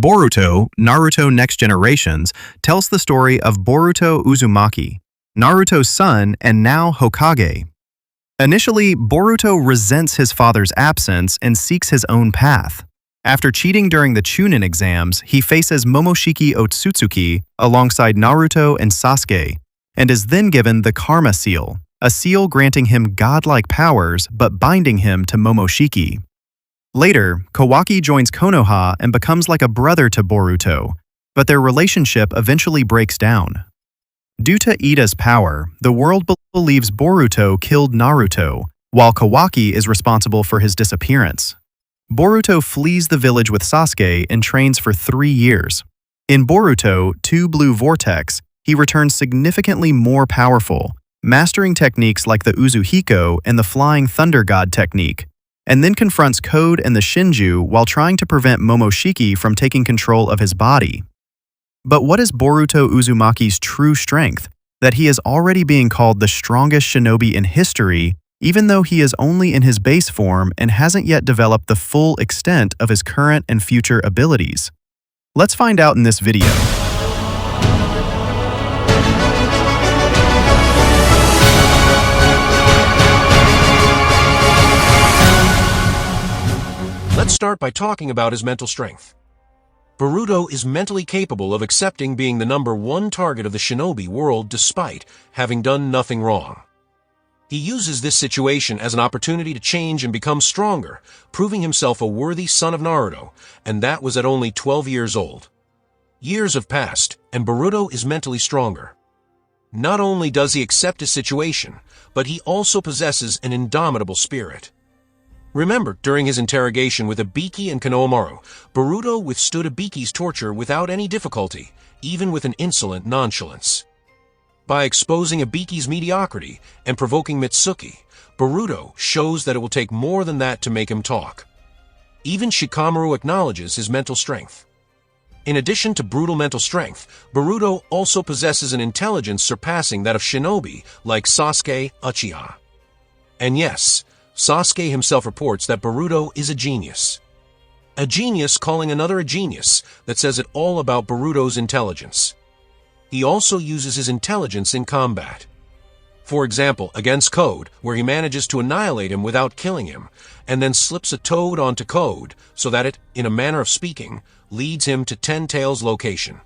Boruto, Naruto Next Generations, tells the story of Boruto Uzumaki, Naruto's son and now Hokage. Initially, Boruto resents his father's absence and seeks his own path. After cheating during the Chunin exams, he faces Momoshiki Otsutsuki alongside Naruto and Sasuke, and is then given the Karma Seal, a seal granting him godlike powers but binding him to Momoshiki. Later, Kawaki joins Konoha and becomes like a brother to Boruto, but their relationship eventually breaks down. Due to Ida's power, the world believes Boruto killed Naruto, while Kawaki is responsible for his disappearance. Boruto flees the village with Sasuke and trains for 3 years. In Boruto 2 Blue Vortex, he returns significantly more powerful, mastering techniques like the Uzuhiko and the Flying Thunder God technique, and then confronts Code and the Shinju while trying to prevent Momoshiki from taking control of his body. But what is Boruto Uzumaki's true strength, that he is already being called the strongest shinobi in history, even though he is only in his base form and hasn't yet developed the full extent of his current and future abilities? Let's find out in this video. Let's start by talking about his mental strength. Boruto is mentally capable of accepting being the #1 target of the shinobi world despite having done nothing wrong. He uses this situation as an opportunity to change and become stronger, proving himself a worthy son of Naruto, and that was at only 12 years old. Years have passed, and Boruto is mentally stronger. Not only does he accept his situation, but he also possesses an indomitable spirit. Remember, during his interrogation with Ibiki and Konohamaru, Boruto withstood Ibiki's torture without any difficulty, even with an insolent nonchalance. By exposing Ibiki's mediocrity and provoking Mitsuki, Boruto shows that it will take more than that to make him talk. Even Shikamaru acknowledges his mental strength. In addition to brutal mental strength, Boruto also possesses an intelligence surpassing that of shinobi like Sasuke Uchiha. And yes, Sasuke himself reports that Boruto is a genius. A genius calling another a genius that says it all about Boruto's intelligence. He also uses his intelligence in combat. For example, against Code, where he manages to annihilate him without killing him, and then slips a toad onto Code so that it, in a manner of speaking, leads him to Ten Tails' location.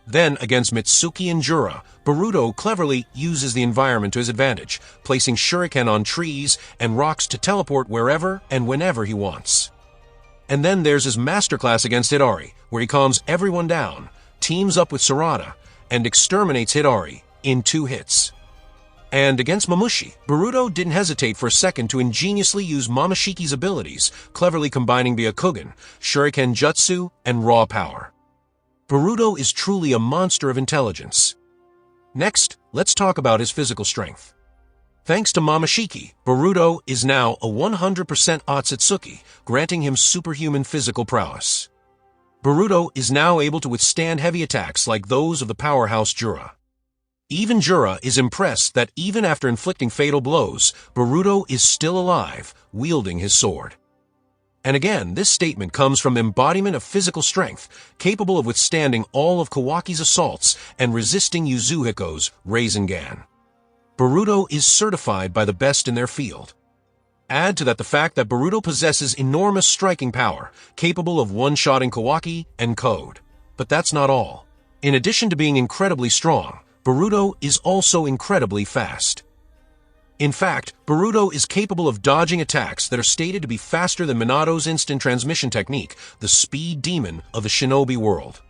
Then, against Mitsuki and Jura, Boruto cleverly uses the environment to his advantage, placing shuriken on trees and rocks to teleport wherever and whenever he wants. And then there's his masterclass against Hidari, where he calms everyone down, teams up with Sarada, and exterminates Hidari in 2 hits. And against Momoshiki, Boruto didn't hesitate for a second to ingeniously use Momoshiki's abilities, cleverly combining Byakugan, Shuriken Jutsu, and Raw Power. Boruto is truly a monster of intelligence. Next, let's talk about his physical strength. Thanks to Momoshiki, Boruto is now a 100% Otsutsuki, granting him superhuman physical prowess. Boruto is now able to withstand heavy attacks like those of the powerhouse Jura. Even Jura is impressed that even after inflicting fatal blows, Boruto is still alive, wielding his sword. And again, this statement comes from the embodiment of physical strength, capable of withstanding all of Kawaki's assaults and resisting Uzuhiko's Rasengan. Boruto is certified by the best in their field. Add to that the fact that Boruto possesses enormous striking power, capable of one-shotting Kawaki and Code. But that's not all. In addition to being incredibly strong, Boruto is also incredibly fast. In fact, Boruto is capable of dodging attacks that are stated to be faster than Minato's instant transmission technique, the speed demon of the shinobi world.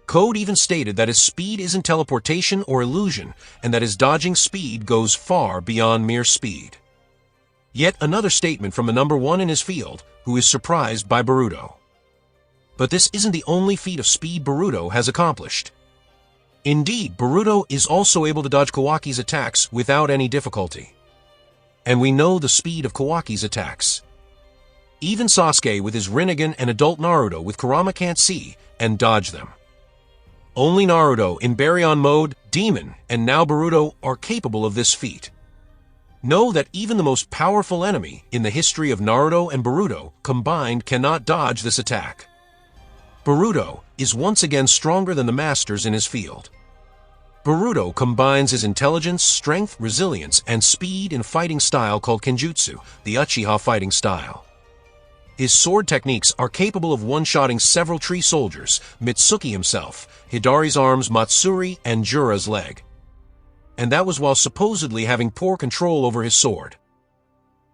Code even stated that his speed isn't teleportation or illusion, and that his dodging speed goes far beyond mere speed. Yet another statement from the #1 in his field, who is surprised by Boruto. But this isn't the only feat of speed Boruto has accomplished. Indeed, Boruto is also able to dodge Kawaki's attacks without any difficulty. And we know the speed of Kawaki's attacks. Even Sasuke with his Rinnegan and adult Naruto with Kurama can't see and dodge them. Only Naruto in Baryon mode, Demon, and now Boruto are capable of this feat. Know that even the most powerful enemy in the history of Naruto and Boruto combined cannot dodge this attack. Boruto is once again stronger than the masters in his field. Boruto combines his intelligence, strength, resilience, and speed in a fighting style called Kenjutsu, the Uchiha fighting style. His sword techniques are capable of one-shotting several tree soldiers, Mitsuki himself, Hidari's arms, Matsuri, and Jura's leg. And that was while supposedly having poor control over his sword.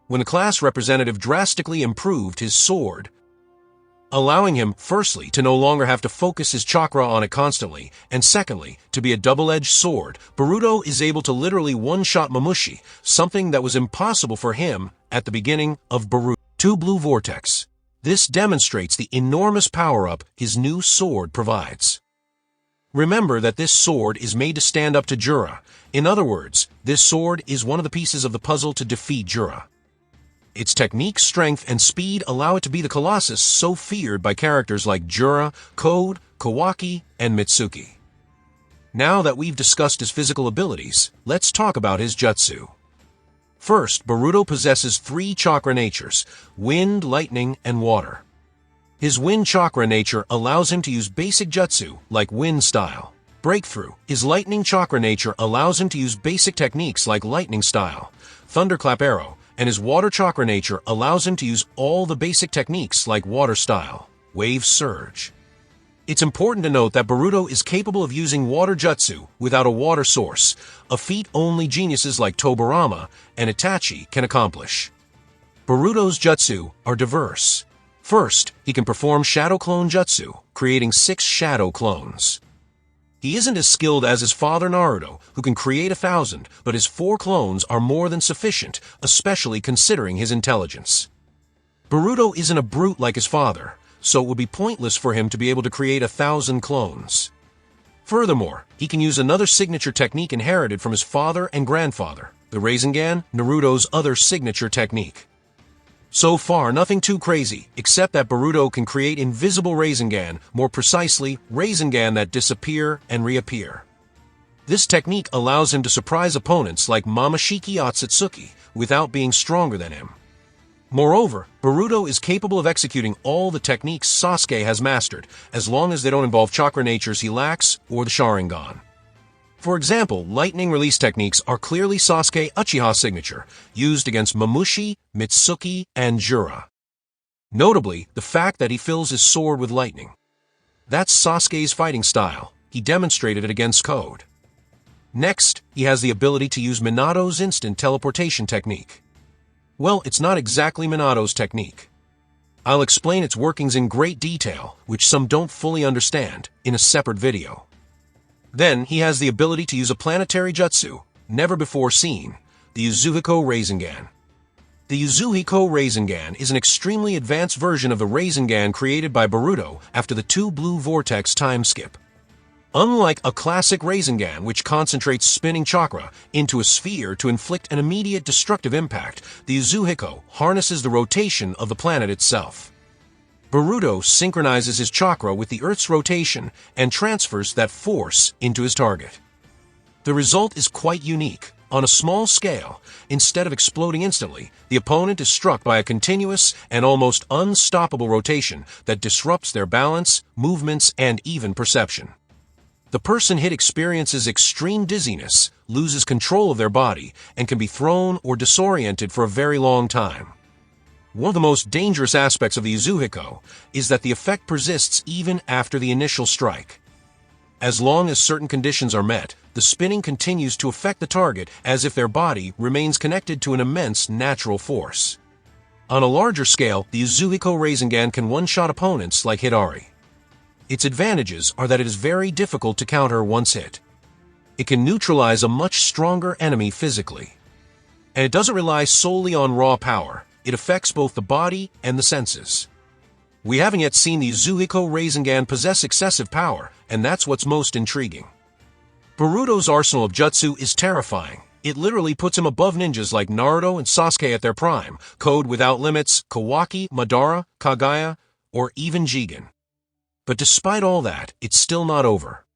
When the class representative drastically improved his sword, allowing him, firstly, to no longer have to focus his chakra on it constantly, and secondly, to be a double-edged sword, Boruto is able to literally one-shot Momoshiki, something that was impossible for him at the beginning of Boruto 2 Blue Vortex. This demonstrates the enormous power-up his new sword provides. Remember that this sword is made to stand up to Jura. In other words, this sword is one of the pieces of the puzzle to defeat Jura. Its technique, strength, and speed allow it to be the Colossus so feared by characters like Jura, Code, Kawaki, and Mitsuki. Now that we've discussed his physical abilities, let's talk about his jutsu. First, Boruto possesses 3 chakra natures: wind, lightning, and water. His wind chakra nature allows him to use basic jutsu, like wind style. Breakthrough. His lightning chakra nature allows him to use basic techniques like lightning style, thunderclap arrow, and his water chakra nature allows him to use all the basic techniques like water style, wave surge. It's important to note that Boruto is capable of using water jutsu without a water source, a feat only geniuses like Tobirama and Itachi can accomplish. Boruto's jutsu are diverse. First, he can perform shadow clone jutsu, creating 6 shadow clones. He isn't as skilled as his father Naruto, who can create 1,000, but his 4 clones are more than sufficient, especially considering his intelligence. Boruto isn't a brute like his father, so it would be pointless for him to be able to create 1,000 clones. Furthermore, he can use another signature technique inherited from his father and grandfather, the Rasengan, Naruto's other signature technique. So far, nothing too crazy, except that Boruto can create invisible Rasengan, more precisely, Rasengan that disappear and reappear. This technique allows him to surprise opponents like Momoshiki Otsutsuki without being stronger than him. Moreover, Boruto is capable of executing all the techniques Sasuke has mastered, as long as they don't involve chakra natures he lacks or the Sharingan. For example, lightning release techniques are clearly Sasuke Uchiha signature, used against Momoshiki, Mitsuki, and Jura. Notably, the fact that he fills his sword with lightning. That's Sasuke's fighting style. He demonstrated it against Code. Next, he has the ability to use Minato's instant teleportation technique. Well, it's not exactly Minato's technique. I'll explain its workings in great detail, which some don't fully understand, in a separate video. Then, he has the ability to use a planetary jutsu, never before seen, the Yasuhiko Rasengan. The Yasuhiko Rasengan is an extremely advanced version of the Rasengan created by Boruto after the 2 Blue Vortex time skip. Unlike a classic Rasengan which concentrates spinning chakra into a sphere to inflict an immediate destructive impact, the Yasuhiko harnesses the rotation of the planet itself. Boruto synchronizes his chakra with the Earth's rotation and transfers that force into his target. The result is quite unique. On a small scale, instead of exploding instantly, the opponent is struck by a continuous and almost unstoppable rotation that disrupts their balance, movements, and even perception. The person hit experiences extreme dizziness, loses control of their body, and can be thrown or disoriented for a very long time. One of the most dangerous aspects of the Yasuhiko is that the effect persists even after the initial strike. As long as certain conditions are met, the spinning continues to affect the target as if their body remains connected to an immense natural force. On a larger scale, the Yasuhiko Rasengan can one-shot opponents like Hidari. Its advantages are that it is very difficult to counter once hit. It can neutralize a much stronger enemy physically. And it doesn't rely solely on raw power. It affects both the body and the senses. We haven't yet seen the Yasuhiko Rasengan possess excessive power, and that's what's most intriguing. Boruto's arsenal of jutsu is terrifying. It literally puts him above ninjas like Naruto and Sasuke at their prime, Code Without Limits, Kawaki, Madara, Kagaya, or even Jigen. But despite all that, it's still not over.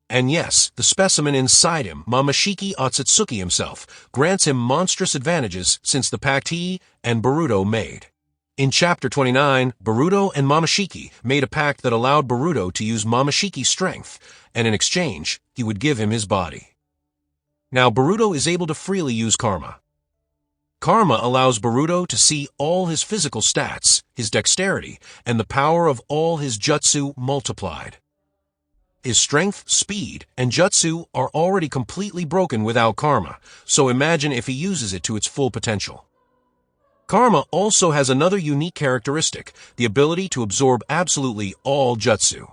And yes, the specimen inside him, Momoshiki Otsutsuki himself, grants him monstrous advantages since the pact he and Boruto made. In Chapter 29, Boruto and Momoshiki made a pact that allowed Boruto to use Momoshiki's strength, and in exchange, he would give him his body. Now Boruto is able to freely use Karma. Karma allows Boruto to see all his physical stats, his dexterity, and the power of all his jutsu multiplied. His strength, speed, and jutsu are already completely broken without Karma, so imagine if he uses it to its full potential. Karma also has another unique characteristic, the ability to absorb absolutely all jutsu.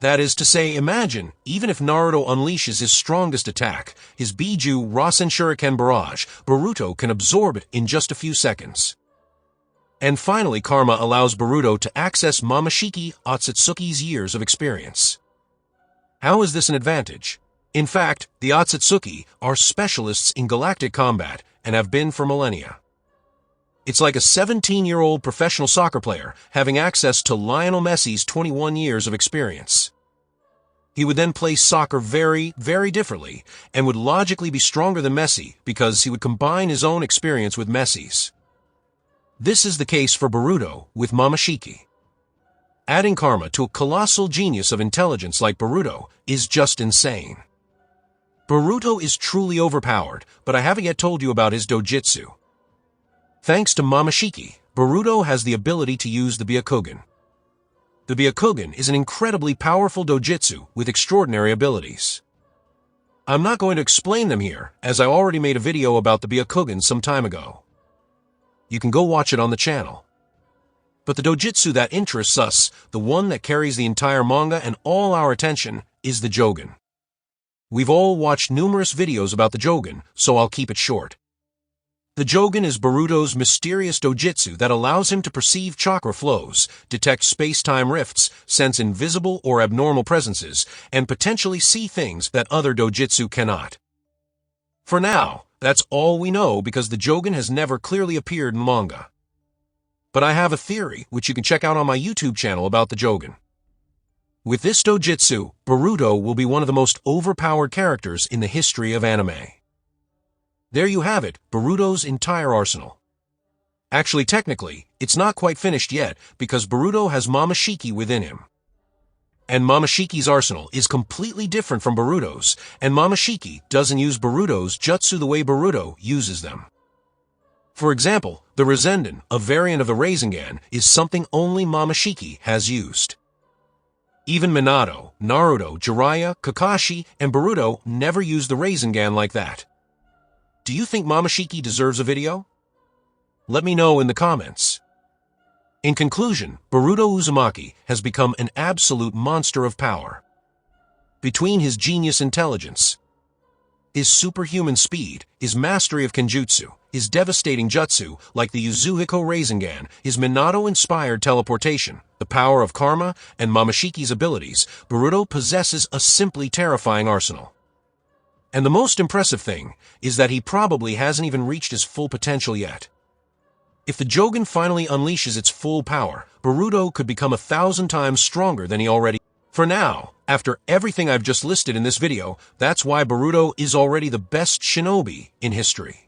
That is to say, imagine, even if Naruto unleashes his strongest attack, his Biju Rasen Shuriken Barrage, Boruto can absorb it in just a few seconds. And finally, Karma allows Boruto to access Momoshiki Otsutsuki's years of experience. How is this an advantage? In fact, the Otsutsuki are specialists in galactic combat and have been for millennia. It's like a 17-year-old professional soccer player having access to Lionel Messi's 21 years of experience. He would then play soccer very, very differently and would logically be stronger than Messi because he would combine his own experience with Messi's. This is the case for Boruto with Momoshiki. Adding Karma to a colossal genius of intelligence like Boruto is just insane. Boruto is truly overpowered, but I haven't yet told you about his Dojutsu. Thanks to Momoshiki, Boruto has the ability to use the Byakugan. The Byakugan is an incredibly powerful dojutsu with extraordinary abilities. I'm not going to explain them here, as I already made a video about the Byakugan some time ago. You can go watch it on the channel. But the dojutsu that interests us, the one that carries the entire manga and all our attention, is the Jogan. We've all watched numerous videos about the Jogan, so I'll keep it short. The Jogan is Boruto's mysterious dojutsu that allows him to perceive chakra flows, detect space-time rifts, sense invisible or abnormal presences, and potentially see things that other dojutsu cannot. For now, that's all we know because the Jogan has never clearly appeared in manga. But I have a theory, which you can check out on my YouTube channel about the Jogan. With this dojutsu, Boruto will be one of the most overpowered characters in the history of anime. There you have it, Boruto's entire arsenal. Actually, technically, it's not quite finished yet because Boruto has Momoshiki within him. And Momoshiki's arsenal is completely different from Boruto's, and Momoshiki doesn't use Boruto's jutsu the way Boruto uses them. For example, the Rasengan, a variant of the Rasengan, is something only Momoshiki has used. Even Minato, Naruto, Jiraiya, Kakashi, and Boruto never used the Rasengan like that. Do you think Momoshiki deserves a video? Let me know in the comments. In conclusion, Boruto Uzumaki has become an absolute monster of power. Between his genius intelligence, his superhuman speed, his mastery of Kenjutsu, his devastating jutsu like the Yasuhiko Rasengan, his Minato-inspired teleportation, the power of Karma, and Momoshiki's abilities, Boruto possesses a simply terrifying arsenal. And the most impressive thing is that he probably hasn't even reached his full potential yet. If the Jogan finally unleashes its full power, Boruto could become 1,000 times stronger than he already is. For now, after everything I've just listed in this video, that's why Boruto is already the best shinobi in history.